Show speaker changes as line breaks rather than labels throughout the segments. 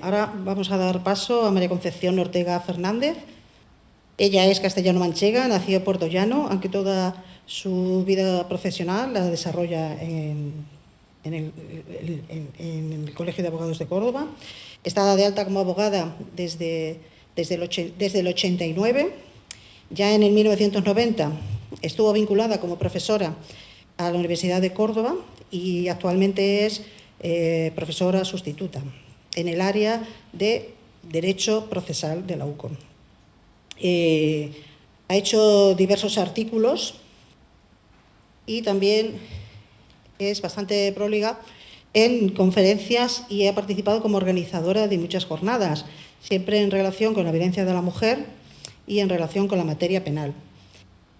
Ahora vamos a dar paso a María Concepción Ortega Fernández. Ella es castellano-manchega, nació en Puerto Llano, aunque toda su vida profesional la desarrolla en el Colegio de Abogados de Córdoba. Está de alta como abogada desde el 89. Ya en el 1990 estuvo vinculada como profesora a la Universidad de Córdoba y actualmente es profesora sustituta en el área de Derecho Procesal de la UCOM. Ha hecho diversos artículos y también es bastante próliga en conferencias y ha participado como organizadora de muchas jornadas, siempre en relación con la violencia de la mujer y en relación con la materia penal.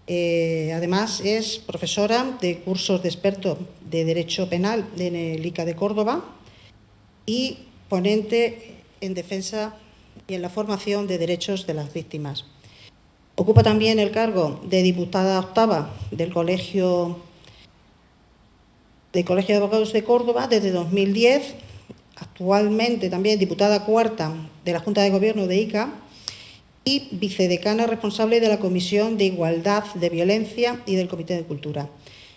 Además, es profesora de cursos de experto de Derecho Penal en el ICA de Córdoba y ponente en defensa y en la formación de derechos de las víctimas. Ocupa también el cargo de diputada octava del Colegio de Abogados de Córdoba desde 2010, actualmente también diputada cuarta de la Junta de Gobierno de ICA y vicedecana responsable de la Comisión de Igualdad, de Violencia y del Comité de Cultura.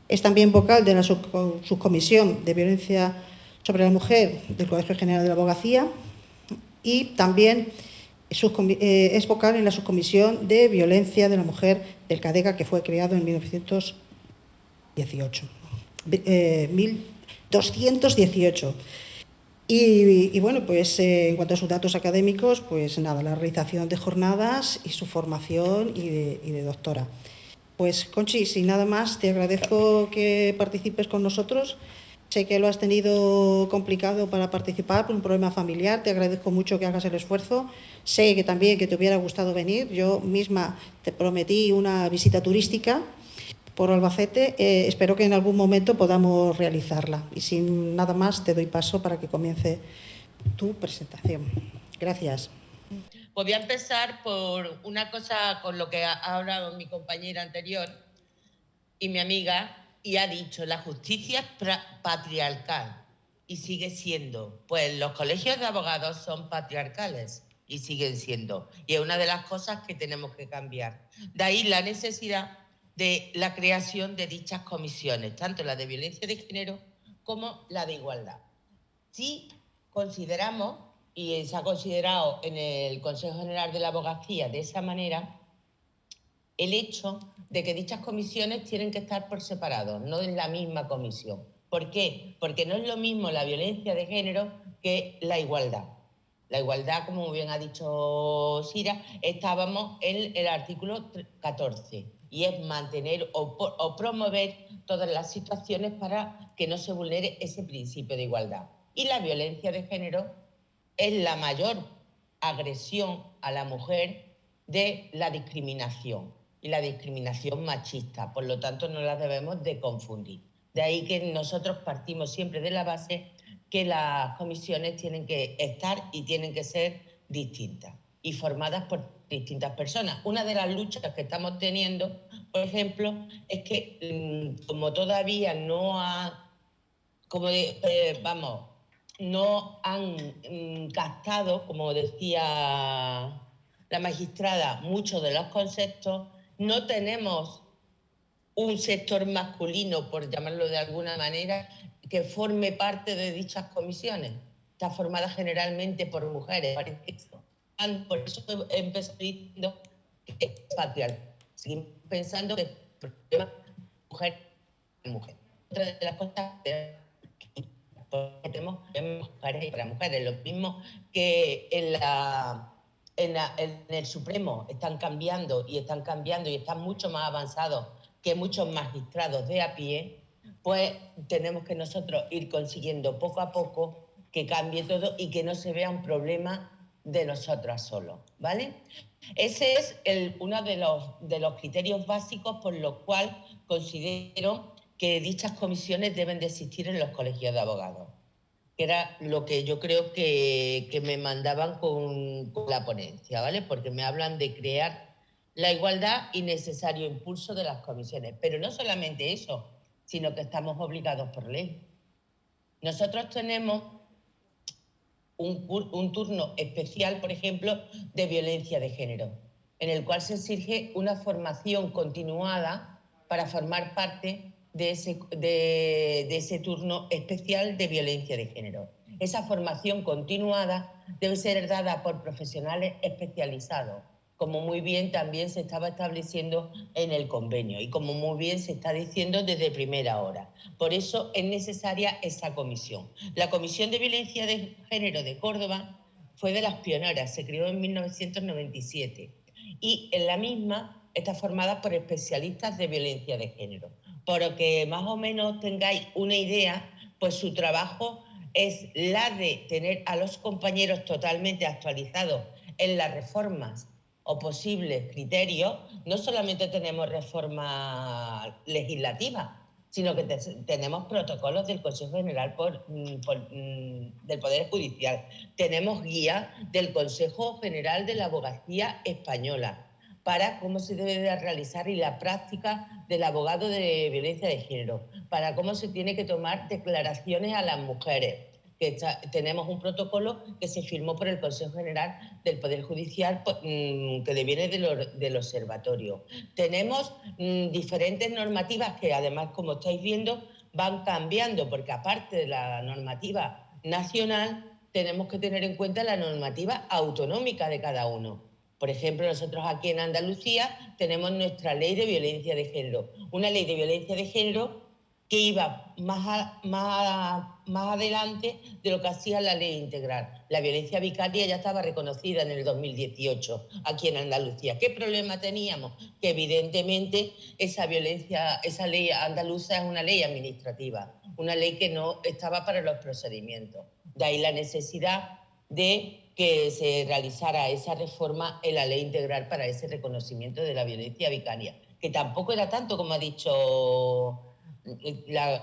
Es también vocal de la Subcomisión de Violencia sobre la Mujer del Colegio General de la Abogacía y también es vocal en la Subcomisión de Violencia de la Mujer del CADECA, que fue creado en 1218. Y bueno, pues en cuanto a sus datos académicos, pues nada, la realización de jornadas y su formación y de doctora. Pues Conchi, sin nada más, te agradezco que participes con nosotros. Sé que lo has tenido complicado para participar por un problema familiar. Te agradezco mucho que hagas el esfuerzo. Sé que también que te hubiera gustado venir. Yo misma te prometí una visita turística por Albacete. Espero que en algún momento podamos realizarla. Y sin nada más, te doy paso para que comience tu presentación. Gracias.
Pues voy a empezar por una cosa con lo que ha hablado mi compañera anterior y mi amiga, y ha dicho, la justicia es patriarcal, y sigue siendo. Pues los colegios de abogados son patriarcales, y siguen siendo. Y es una de las cosas que tenemos que cambiar. De ahí la necesidad de la creación de dichas comisiones, tanto la de violencia de género como la de igualdad. Si consideramos, y se ha considerado en el Consejo General de la Abogacía de esa manera, el hecho de que dichas comisiones tienen que estar por separado, no en la misma comisión. ¿Por qué? Porque no es lo mismo la violencia de género que la igualdad. La igualdad, como bien ha dicho Sira, estábamos en el artículo 14 y es mantener o promover todas las situaciones para que no se vulnere ese principio de igualdad. Y la violencia de género es la mayor agresión a la mujer de la discriminación y la discriminación machista. Por lo tanto, no las debemos de confundir. De ahí que nosotros partimos siempre de la base que las comisiones tienen que estar y tienen que ser distintas y formadas por distintas personas. Una de las luchas que estamos teniendo, por ejemplo, es que como todavía no no han captado, como decía la magistrada, muchos de los conceptos, no tenemos un sector masculino, por llamarlo de alguna manera, que forme parte de dichas comisiones. Está formada generalmente por mujeres. Por eso he empezado diciendo que es patriarcal. Seguimos pensando que el problema es mujer. Otra de las cosas que tenemos mujeres para mujeres, lo mismo que en el Supremo están cambiando y están mucho más avanzados que muchos magistrados de a pie, pues tenemos que nosotros ir consiguiendo poco a poco que cambie todo y que no se vea un problema de nosotras solo, ¿vale? Ese es uno de los criterios básicos por los cuales considero que dichas comisiones deben de existir en los colegios de abogados, que era lo que yo creo que me mandaban con la ponencia, ¿vale? Porque me hablan de crear la igualdad y necesario impulso de las comisiones. Pero no solamente eso, sino que estamos obligados por ley. Nosotros tenemos un turno especial, por ejemplo, de violencia de género, en el cual se exige una formación continuada para formar parte de ese turno especial de violencia de género. Esa formación continuada debe ser dada por profesionales especializados, como muy bien también se estaba estableciendo en el convenio y como muy bien se está diciendo desde primera hora. Por eso es necesaria esa comisión. La Comisión de Violencia de Género de Córdoba fue de las pioneras, se creó en 1997 y en la misma está formada por especialistas de violencia de género. Por que más o menos tengáis una idea, pues su trabajo es la de tener a los compañeros totalmente actualizados en las reformas o posibles criterios. No solamente tenemos reforma legislativa, sino que tenemos protocolos del Consejo General del Poder Judicial. Tenemos guías del Consejo General de la Abogacía Española para cómo se debe de realizar y la práctica del abogado de violencia de género, para cómo se tiene que tomar declaraciones a las mujeres. Tenemos un protocolo que se firmó por el Consejo General del Poder Judicial que deviene del observatorio. Tenemos diferentes normativas que además, como estáis viendo, van cambiando, porque aparte de la normativa nacional, tenemos que tener en cuenta la normativa autonómica de cada uno. Por ejemplo, nosotros aquí en Andalucía tenemos nuestra ley de violencia de género, una ley de violencia de género que iba más adelante de lo que hacía la ley integral. La violencia vicaria ya estaba reconocida en el 2018 aquí en Andalucía. ¿Qué problema teníamos? Que evidentemente esa ley andaluza es una ley administrativa, una ley que no estaba para los procedimientos. De ahí la necesidad de que se realizara esa reforma en la ley integral para ese reconocimiento de la violencia vicaria, que tampoco era tanto como ha dicho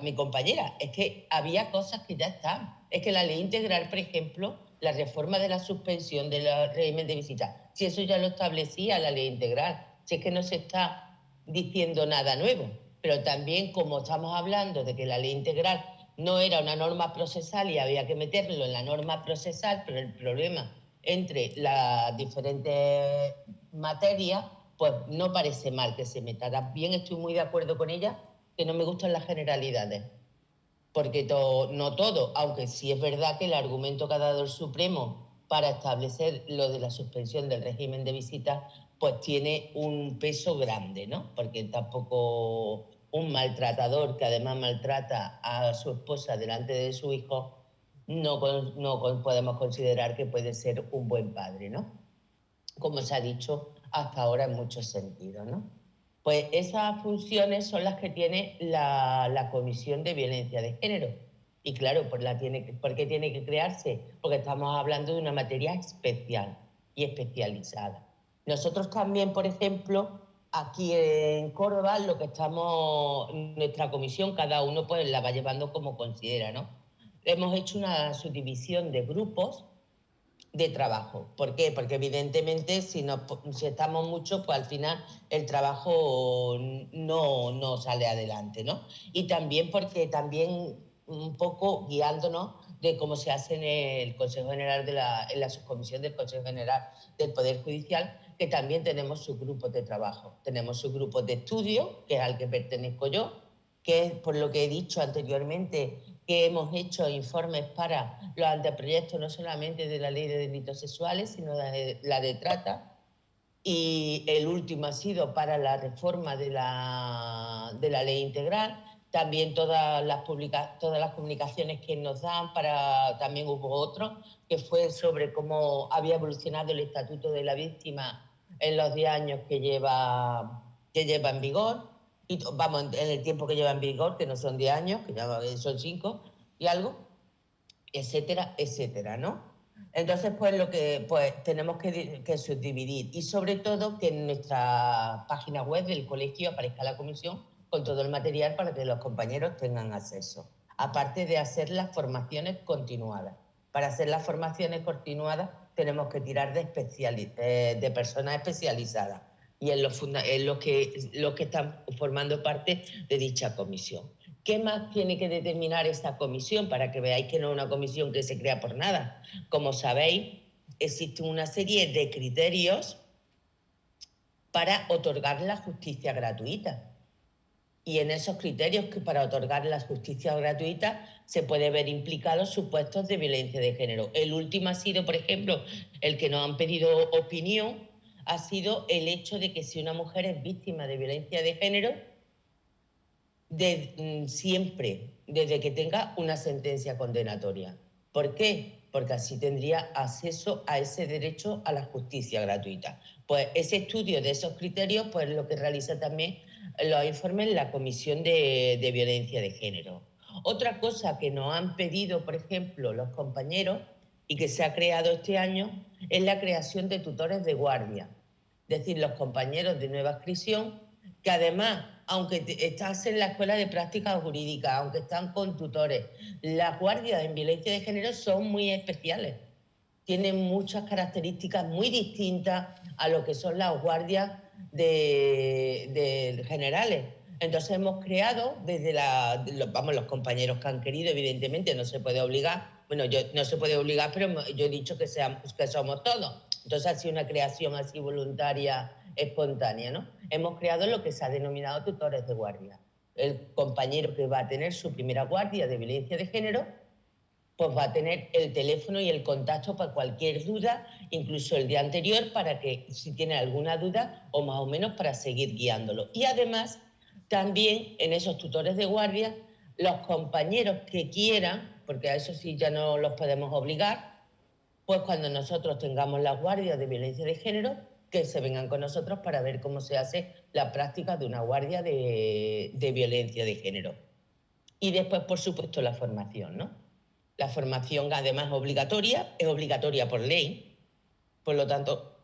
mi compañera, es que había cosas que ya están. Es que la ley integral, por ejemplo, la reforma de la suspensión del régimen de visita, si eso ya lo establecía la ley integral, si es que no se está diciendo nada nuevo, pero también como estamos hablando de que la ley integral no era una norma procesal y había que meterlo en la norma procesal, pero el problema entre las diferentes materias, pues no parece mal que se meta. También estoy muy de acuerdo con ella que no me gustan las generalidades, porque no todo, aunque sí es verdad que el argumento que ha dado el Supremo para establecer lo de la suspensión del régimen de visitas, pues tiene un peso grande, ¿no? Porque tampoco un maltratador que además maltrata a su esposa delante de su hijo, no podemos considerar que puede ser un buen padre, ¿no? Como se ha dicho hasta ahora en muchos sentidos, ¿no? Pues esas funciones son las que tiene la Comisión de Violencia de Género. Y claro, ¿por qué tiene que crearse? Porque estamos hablando de una materia especial y especializada. Nosotros también, por ejemplo, aquí en Córdoba, nuestra comisión, cada uno pues la va llevando como considera, ¿no? Hemos hecho una subdivisión de grupos de trabajo. ¿Por qué? Porque evidentemente si estamos muchos, pues al final el trabajo no sale adelante, ¿no? Y también porque también un poco guiándonos de cómo se hace en el Consejo General en la subcomisión del Consejo General del Poder Judicial, que también tenemos subgrupos de trabajo. Tenemos subgrupos de estudio, que es al que pertenezco yo, que es por lo que he dicho anteriormente, que hemos hecho informes para los anteproyectos no solamente de la ley de delitos sexuales, sino la de trata. Y el último ha sido para la reforma de la ley integral. También todas las comunicaciones que nos dan, también hubo otro, que fue sobre cómo había evolucionado el Estatuto de la Víctima en los 10 años que lleva en vigor. Y vamos, en el tiempo que lleva en vigor, que no son 10 años, que ya son 5 y algo, etcétera, etcétera, ¿no? Entonces, pues tenemos que subdividir y sobre todo que en nuestra página web del colegio aparezca la comisión con todo el material para que los compañeros tengan acceso. Aparte de hacer las formaciones continuadas. Para hacer las formaciones continuadas tenemos que tirar de personas especializadas y en los que están formando parte de dicha comisión. ¿Qué más tiene que determinar esta comisión? Para que veáis que no es una comisión que se crea por nada. Como sabéis, existe una serie de criterios para otorgar la justicia gratuita. Y en esos criterios que para otorgar la justicia gratuita se puede ver implicados supuestos de violencia de género. El último ha sido, por ejemplo, el que nos han pedido opinión, ha sido el hecho de que si una mujer es víctima de violencia de género, siempre, desde que tenga una sentencia condenatoria. ¿Por qué? Porque así tendría acceso a ese derecho a la justicia gratuita. Pues ese estudio de esos criterios, pues lo que realiza también los informes la Comisión de Violencia de Género. Otra cosa que nos han pedido, por ejemplo, los compañeros y que se ha creado este año es la creación de tutores de guardia. Es decir, los compañeros de nueva adscripción que además, aunque estás en la escuela de prácticas jurídicas, aunque están con tutores, las guardias en violencia de género son muy especiales. Tienen muchas características muy distintas a lo que son las guardias de generales. Entonces hemos creado desde los compañeros que han querido, evidentemente no se puede obligar, bueno, no se puede obligar, pero yo he dicho que somos todos. Entonces ha sido una creación así voluntaria, espontánea, ¿no? Hemos creado lo que se ha denominado tutores de guardia. El compañero que va a tener su primera guardia de violencia de género, pues va a tener el teléfono y el contacto para cualquier duda, incluso el día anterior, para que si tiene alguna duda o más o menos para seguir guiándolo. Y además, también en esos tutores de guardia, los compañeros que quieran, porque a eso sí ya no los podemos obligar, pues cuando nosotros tengamos las guardias de violencia de género, que se vengan con nosotros para ver cómo se hace la práctica de una guardia de violencia de género. Y después, por supuesto, la formación, ¿no? La formación, además, es obligatoria por ley. Por lo tanto,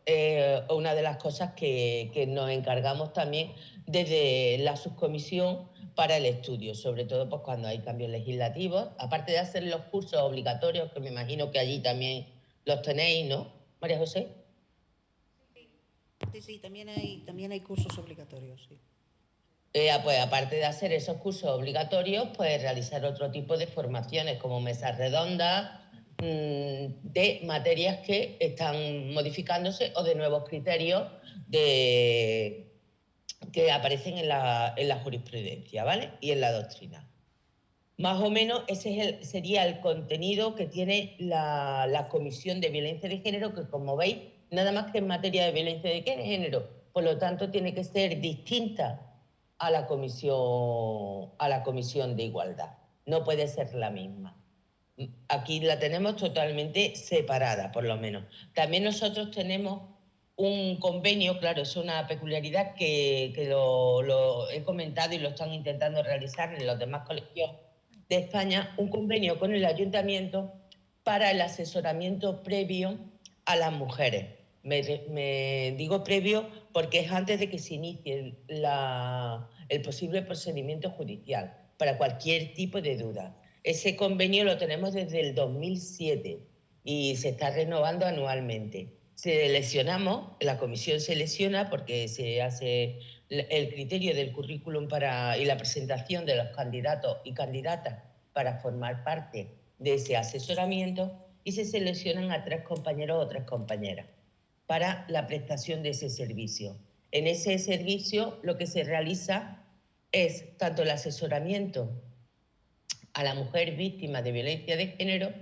una de las cosas que nos encargamos también desde la subcomisión para el estudio, sobre todo pues, cuando hay cambios legislativos, aparte de hacer los cursos obligatorios, que me imagino que allí también los tenéis, ¿no, María José?
Sí, también hay cursos obligatorios, sí.
Pues aparte de hacer esos cursos obligatorios, pues realizar otro tipo de formaciones como mesas redondas de materias que están modificándose o de nuevos criterios que aparecen en la jurisprudencia, ¿vale? Y en la doctrina. Más o menos ese sería el contenido que tiene la Comisión de Violencia de Género, que como veis, nada más que en materia de violencia de género, por lo tanto tiene que ser distinta a la comisión de igualdad. No puede ser la misma. Aquí la tenemos totalmente separada, por lo menos. También nosotros tenemos un convenio, claro, es una peculiaridad que lo he comentado y lo están intentando realizar en los demás colegios de España, un convenio con el ayuntamiento para el asesoramiento previo a las mujeres. Me digo previo porque es antes de que se inicie el posible procedimiento judicial para cualquier tipo de duda. Ese convenio lo tenemos desde el 2007 y se está renovando anualmente. Seleccionamos, la comisión selecciona porque se hace el criterio del currículum y la presentación de los candidatos y candidatas para formar parte de ese asesoramiento y se seleccionan a 3 compañeros o 3 compañeras para la prestación de ese servicio. En ese servicio lo que se realiza es tanto el asesoramiento a la mujer víctima de violencia de género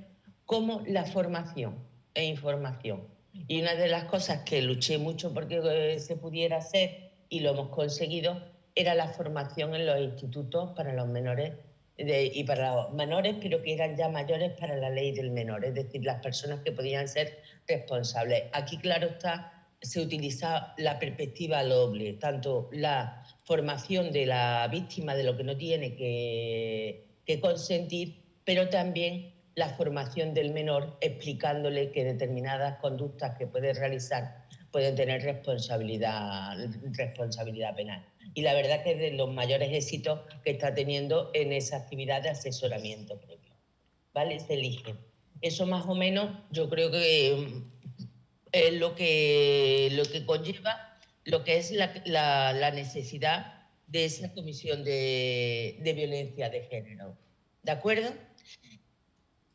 como la formación e información. Y una de las cosas que luché mucho porque se pudiera hacer y lo hemos conseguido era la formación en los institutos para los menores y para los menores, pero que eran ya mayores para la ley del menor, es decir, las personas que podían ser responsables. Aquí, claro está, se utiliza la perspectiva doble, tanto la formación de la víctima de lo que no tiene que consentir, pero también la formación del menor explicándole que determinadas conductas que puede realizar pueden tener responsabilidad penal. Y la verdad que es de los mayores éxitos que está teniendo en esa actividad de asesoramiento previo. ¿Vale? Se elige. Eso más o menos yo creo que es lo que conlleva lo que es la necesidad de esa comisión de violencia de género. ¿De acuerdo?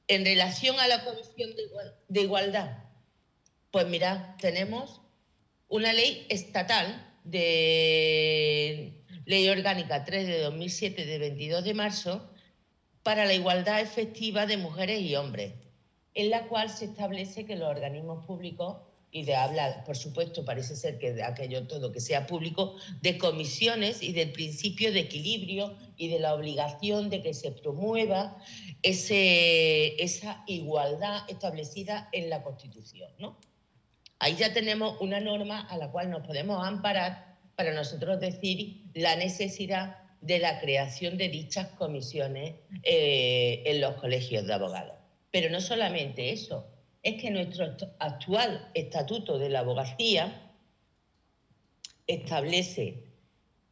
En relación a la comisión de igualdad, pues mirad, tenemos una ley estatal de Ley Orgánica 3 de 2007 de 22 de marzo para la igualdad efectiva de mujeres y hombres, en la cual se establece que los organismos públicos, y de hablar, por supuesto, parece ser que de aquello todo que sea público, de comisiones y del principio de equilibrio y de la obligación de que se promueva esa igualdad establecida en la Constitución, ¿no? Ahí ya tenemos una norma a la cual nos podemos amparar para nosotros decir la necesidad de la creación de dichas comisiones en los colegios de abogados. Pero no solamente eso, es que nuestro actual Estatuto de la Abogacía establece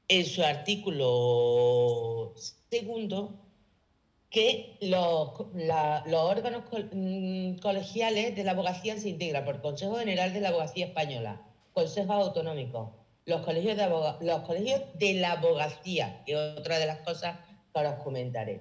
en su artículo 2 que los órganos colegiales de la abogacía se integran por Consejo General de la Abogacía Española, Consejos Autonómicos, los colegios de la abogacía, que es otra de las cosas que ahora os comentaré.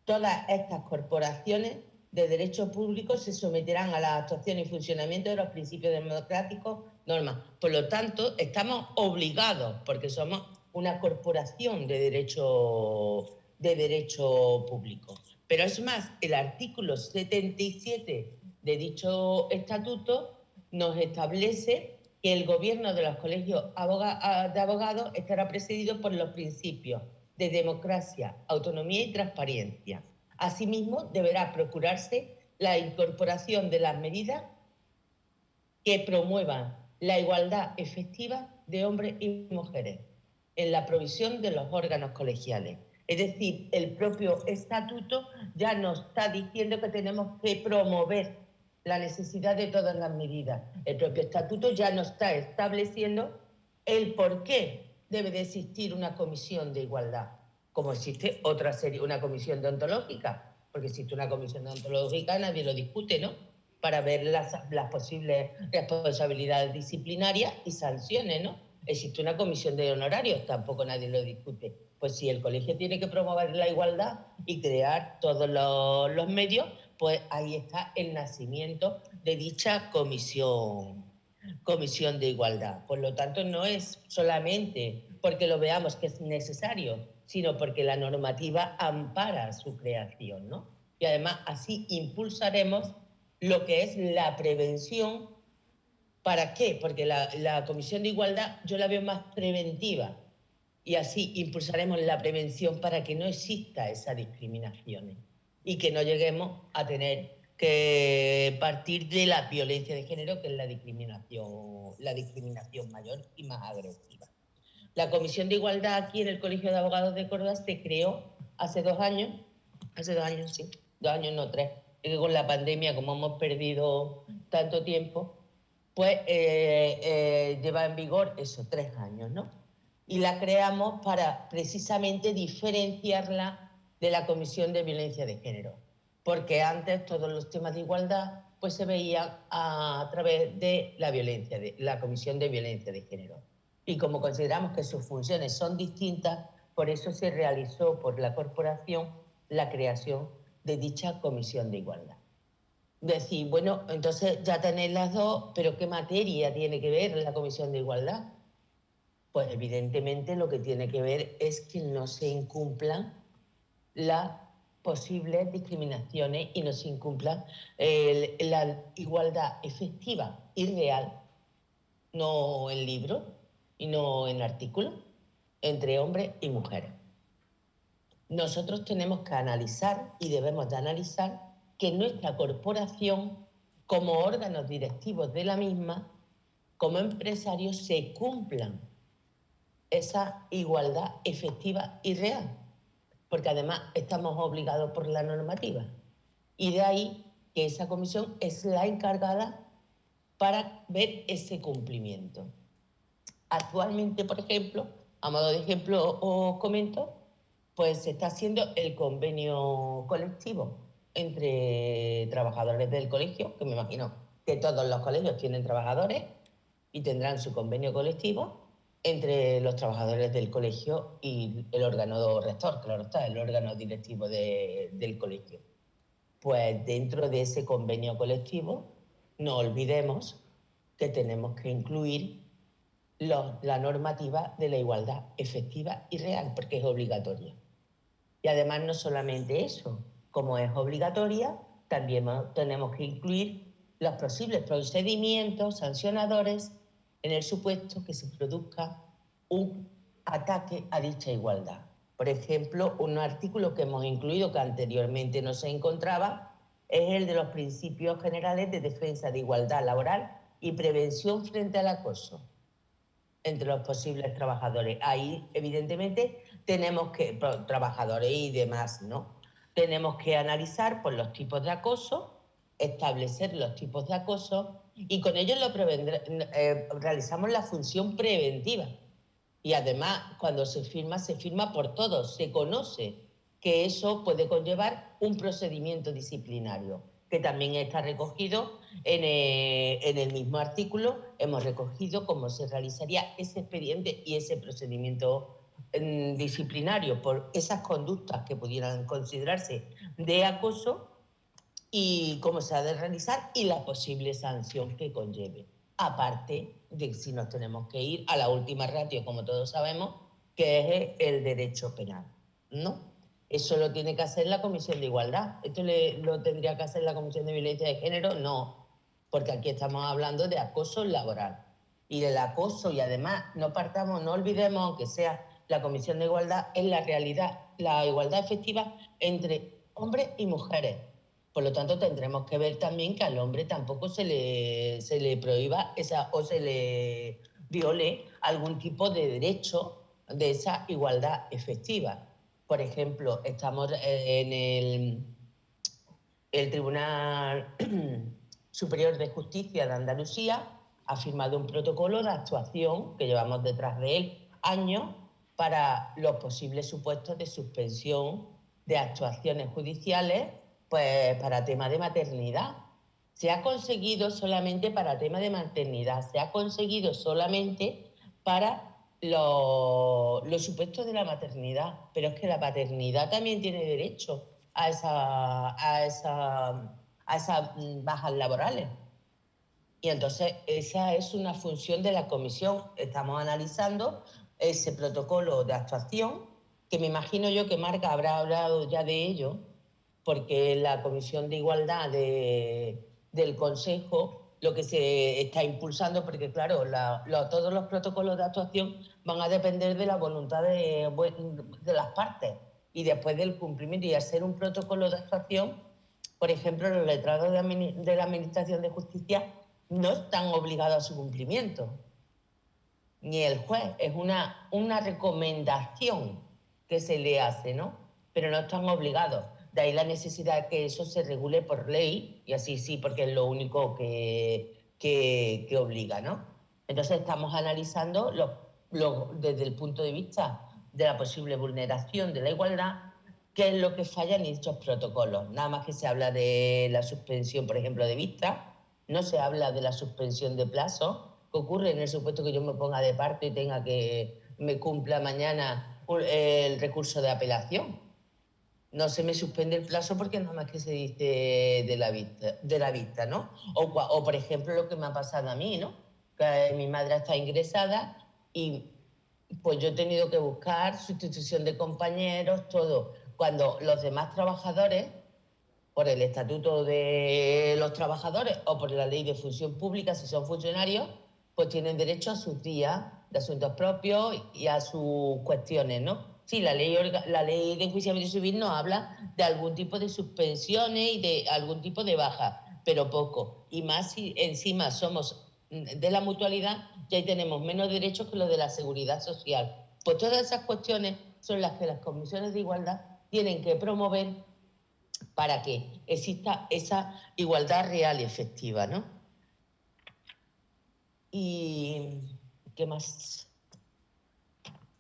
Todas estas corporaciones de derecho público se someterán a la actuación y funcionamiento de los principios democráticos, normas. Por lo tanto, estamos obligados, porque somos una corporación de derecho público. Pero es más, el artículo 77 de dicho estatuto nos establece que el gobierno de los colegios de abogados estará presidido por los principios de democracia, autonomía y transparencia. Asimismo, deberá procurarse la incorporación de las medidas que promuevan la igualdad efectiva de hombres y mujeres en la provisión de los órganos colegiales. Es decir, el propio estatuto ya nos está diciendo que tenemos que promover la necesidad de todas las medidas. El propio estatuto ya nos está estableciendo el por qué debe de existir una comisión de igualdad, como existe otra serie, una comisión deontológica, porque existe una comisión deontológica, nadie lo discute, ¿no?, para ver las posibles responsabilidades disciplinarias y sanciones, ¿no? Existe una comisión de honorarios, tampoco nadie lo discute. Pues si el colegio tiene que promover la igualdad y crear todos los medios, pues ahí está el nacimiento de dicha comisión de igualdad. Por lo tanto, no es solamente porque lo veamos que es necesario, sino porque la normativa ampara su creación, ¿no? Y además así impulsaremos lo que es la prevención. ¿Para qué? Porque la Comisión de Igualdad yo la veo más preventiva y así impulsaremos la prevención para que no exista esa discriminación y que no lleguemos a tener que partir de la violencia de género, que es la discriminación mayor y más agresiva. La Comisión de Igualdad aquí en el Colegio de Abogados de Córdoba se creó hace 2 años, sí, 2 años no 3, que con la pandemia, como hemos perdido tanto tiempo, pues lleva en vigor eso, 3 años, ¿no? Y la creamos para precisamente diferenciarla de la Comisión de Violencia de Género, porque antes todos los temas de igualdad pues se veían a través de la Comisión de Violencia de Género. Y como consideramos que sus funciones son distintas, por eso se realizó por la corporación la creación de dicha Comisión de Igualdad. Decir, bueno, entonces ya tenéis las dos, pero ¿qué materia tiene que ver la Comisión de Igualdad? Pues evidentemente lo que tiene que ver es que no se incumplan las posibles discriminaciones y no se incumpla la igualdad efectiva y real, no en libros y no en artículos, entre hombres y mujeres. Nosotros tenemos que analizar y debemos de analizar que nuestra corporación, como órganos directivos de la misma, como empresarios, se cumplan esa igualdad efectiva y real, porque además estamos obligados por la normativa. Y de ahí que esa comisión es la encargada para ver ese cumplimiento. Actualmente, por ejemplo, a modo de ejemplo os comento, pues se está haciendo el convenio colectivo entre trabajadores del colegio, que me imagino que todos los colegios tienen trabajadores y tendrán su convenio colectivo, entre los trabajadores del colegio y el órgano rector, claro está, el órgano directivo del colegio. Pues dentro de ese convenio colectivo, no olvidemos que tenemos que incluir la normativa de la igualdad efectiva y real, porque es obligatoria. Y además no solamente eso, como es obligatoria, también tenemos que incluir los posibles procedimientos sancionadores en el supuesto que se produzca un ataque a dicha igualdad. Por ejemplo, un artículo que hemos incluido que anteriormente no se encontraba es el de los principios generales de defensa de igualdad laboral y prevención frente al acoso entre los posibles trabajadores. Ahí, evidentemente, tenemos que, trabajadores y demás, ¿no? Tenemos que analizar pues, los tipos de acoso, establecer los tipos de acoso y con ello realizamos la función preventiva. Y además, cuando se firma por todos, se conoce que eso puede conllevar un procedimiento disciplinario, que también está recogido en el mismo artículo. Hemos recogido cómo se realizaría ese expediente y ese procedimiento disciplinario por esas conductas que pudieran considerarse de acoso y cómo se ha de realizar y la posible sanción que conlleve. Aparte de si nos tenemos que ir a la última ratio, como todos sabemos, que es el derecho penal, ¿no? Eso lo tiene que hacer la Comisión de Igualdad. ¿Esto lo tendría que hacer la Comisión de Violencia de Género? No, porque aquí estamos hablando de acoso laboral. Y del acoso, y además no olvidemos, aunque sea la Comisión de Igualdad, es la realidad, la igualdad efectiva entre hombres y mujeres. Por lo tanto, tendremos que ver también que al hombre tampoco se le prohíba o se le viole algún tipo de derecho de esa igualdad efectiva. Por ejemplo, estamos en el Tribunal Superior de Justicia de Andalucía ha firmado un protocolo de actuación que llevamos detrás de él años para los posibles supuestos de suspensión de actuaciones judiciales pues para tema de maternidad. Se ha conseguido solamente para tema de maternidad, se ha conseguido solamente para los supuestos de la maternidad, pero es que la paternidad también tiene derecho a esas bajas laborales. Y entonces esa es una función de la comisión. Estamos analizando ese protocolo de actuación, que me imagino yo que Marga habrá hablado ya de ello, porque la Comisión de Igualdad del Consejo lo que se está impulsando, porque claro, todos los protocolos de actuación van a depender de la voluntad de las partes y después del cumplimiento. Y al ser un protocolo de actuación, por ejemplo, los letrados de la Administración de Justicia no están obligados a su cumplimiento, ni el juez, es una recomendación que se le hace, ¿no? Pero no están obligados. De ahí la necesidad de que eso se regule por ley, y así sí, porque es lo único que obliga, ¿no? Entonces estamos analizando desde el punto de vista de la posible vulneración de la igualdad, qué es lo que falla en dichos protocolos. Nada más que se habla de la suspensión, por ejemplo, de vista, no se habla de la suspensión de plazo. ¿Qué ocurre en el supuesto que yo me ponga de parte y tenga que me cumpla mañana el recurso de apelación? No se me suspende el plazo porque nada más que se dice de la vista, ¿no? O por ejemplo, lo que me ha pasado a mí, ¿no? Que mi madre está ingresada y pues yo he tenido que buscar sustitución de compañeros, todo. Cuando los demás trabajadores, por el Estatuto de los Trabajadores o por la Ley de Función Pública, si son funcionarios, pues tienen derecho a sus días de asuntos propios y a sus cuestiones, ¿no? Sí, la ley de enjuiciamiento civil nos habla de algún tipo de suspensiones y de algún tipo de baja, pero poco. Y más si encima somos de la mutualidad, ya ahí tenemos menos derechos que los de la seguridad social. Pues todas esas cuestiones son las que las comisiones de igualdad tienen que promover para que exista esa igualdad real y efectiva, ¿no? Y ¿qué más?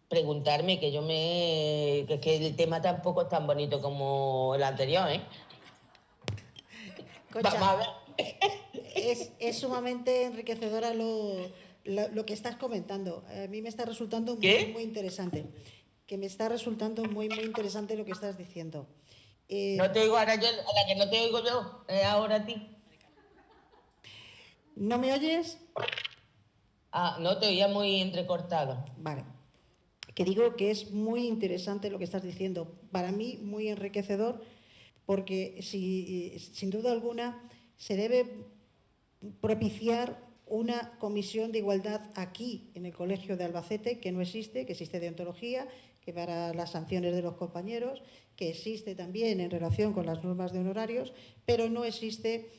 Preguntarme, que el tema tampoco es tan bonito como el anterior, ¿eh?
Concha,
Vamos a ver.
es sumamente enriquecedora lo que estás comentando. A mí me está resultando
¿Qué?
muy interesante. Que me está resultando muy interesante lo que estás diciendo.
No te oigo ahora yo, a la que no te oigo yo, ahora a ti.
¿No me oyes?
Ah, no te oía muy entrecortado.
Vale. Que digo que es muy interesante lo que estás diciendo. Para mí, muy enriquecedor, porque sin duda alguna se debe propiciar una comisión de igualdad aquí en el Colegio de Albacete, que no existe, que existe deontología, que para las sanciones de los compañeros, que existe también en relación con las normas de honorarios, pero no existe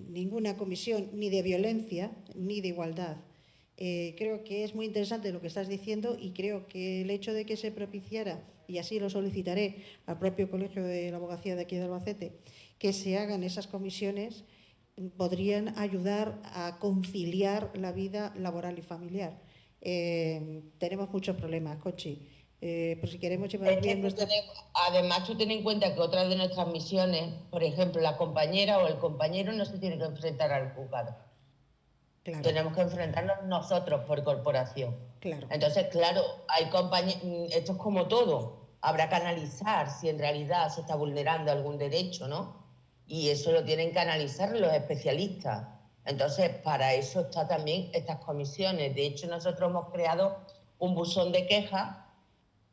ninguna comisión ni de violencia ni de igualdad. Creo que es muy interesante lo que estás diciendo y creo que el hecho de que se propiciara, y así lo solicitaré al propio Colegio de la Abogacía de aquí de Albacete, que se hagan esas comisiones, podrían ayudar a conciliar la vida laboral y familiar. Tenemos muchos problemas, Conchi. Pero si queremos llevar
Es que
bien nuestra...
además tú ten en cuenta que otra de nuestras misiones, por ejemplo, la compañera o el compañero no se tiene que enfrentar al juzgado.
Claro,
Tenemos que enfrentarnos nosotros por corporación.
claro.
Entonces, claro, hay esto es como todo. Habrá que analizar si en realidad se está vulnerando algún derecho, ¿no? Y eso lo tienen que analizar los especialistas. Entonces, para eso están también estas comisiones. De hecho, nosotros hemos creado un buzón de quejas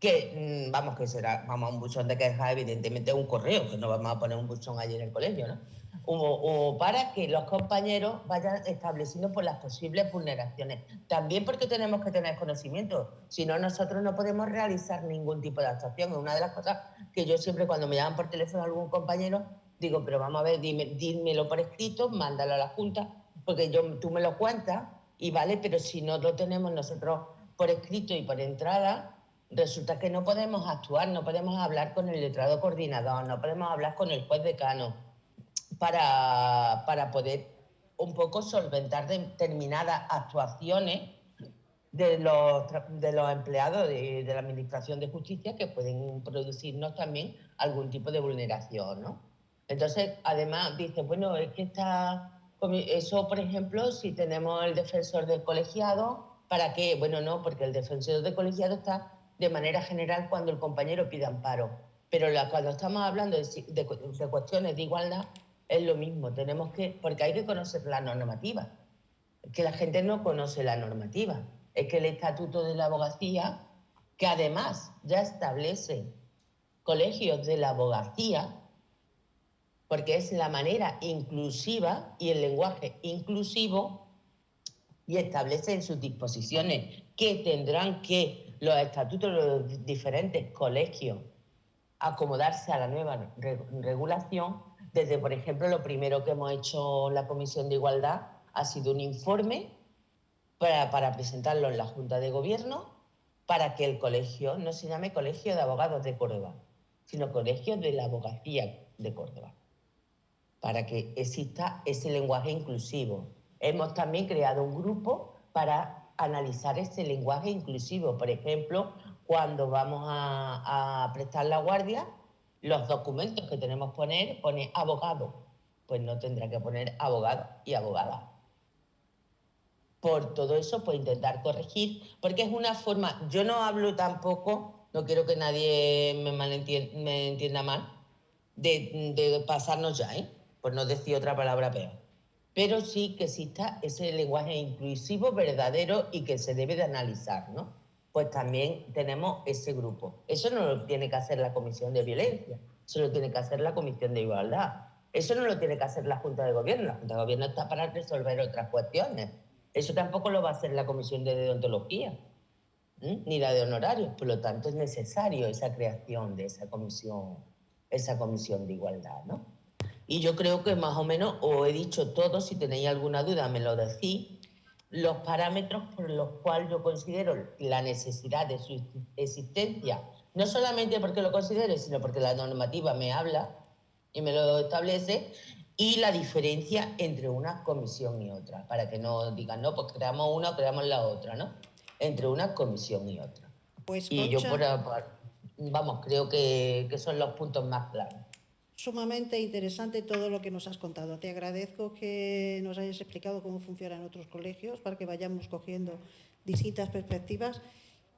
que, vamos, que será, vamos, un buzón de quejas, evidentemente un correo, que no vamos a poner un buzón allí en el colegio, ¿no? O para que los compañeros vayan estableciendo por las posibles vulneraciones. También porque tenemos que tener conocimiento, si no nosotros no podemos realizar ningún tipo de actuación. Es una de las cosas que yo siempre cuando me llaman por teléfono a algún compañero, digo, pero vamos a ver, dímelo por escrito, mándalo a la Junta, porque tú me lo cuentas y vale, pero si no lo tenemos nosotros por escrito y por entrada, resulta que no podemos actuar, no podemos hablar con el letrado coordinador, no podemos hablar con el juez decano para poder un poco solventar determinadas actuaciones de los empleados de la Administración de Justicia que pueden producirnos también algún tipo de vulneración, ¿no? Entonces, además, dice, bueno, es que eso, por ejemplo, si tenemos el defensor del colegiado, ¿para qué? Bueno, no, porque el defensor del colegiado está de manera general cuando el compañero pide amparo. Pero cuando estamos hablando de cuestiones de igualdad, es lo mismo, porque hay que conocer la normativa. Es que la gente no conoce la normativa. Es que el Estatuto de la Abogacía, que además ya establece colegios de la abogacía, porque es la manera inclusiva y el lenguaje inclusivo, y establece en sus disposiciones que tendrán que los estatutos de los diferentes colegios acomodarse a la nueva regulación. Desde, por ejemplo, lo primero que hemos hecho la Comisión de Igualdad ha sido un informe para presentarlo en la Junta de Gobierno para que el colegio no se llame Colegio de Abogados de Córdoba, sino Colegio de la Abogacía de Córdoba, para que exista ese lenguaje inclusivo. Hemos también creado un grupo para analizar ese lenguaje inclusivo. Por ejemplo, cuando vamos a prestar la guardia, los documentos que tenemos que poner, pone abogado. Pues no tendrá que poner abogado y abogada. Por todo eso, pues intentar corregir, porque es una forma, yo no hablo tampoco, no quiero que nadie me entienda mal, de pasarnos ya, por no decir otra palabra peor. Pero sí que exista ese lenguaje inclusivo, verdadero y que se debe de analizar, ¿no? Pues también tenemos ese grupo. Eso no lo tiene que hacer la Comisión de Violencia, eso lo tiene que hacer la Comisión de Igualdad. Eso no lo tiene que hacer la Junta de Gobierno. La Junta de Gobierno está para resolver otras cuestiones. Eso tampoco lo va a hacer la Comisión de Deontología, ni la de honorarios. Por lo tanto, es necesario esa creación de esa comisión de igualdad, ¿no? Y yo creo que más o menos os he dicho todo. Si tenéis alguna duda, me lo decís. Los parámetros por los cuales yo considero la necesidad de su existencia, no solamente porque lo considere, sino porque la normativa me habla y me lo establece, y la diferencia entre una comisión y otra, para que no digan, no, pues creamos una o creamos la otra, ¿no? Entre una comisión y otra.
Pues
Y yo,
Concha,
vamos, creo que son los puntos más claros.
sumamente interesante todo lo que nos has contado. Te agradezco que nos hayas explicado cómo funciona en otros colegios para que vayamos cogiendo distintas perspectivas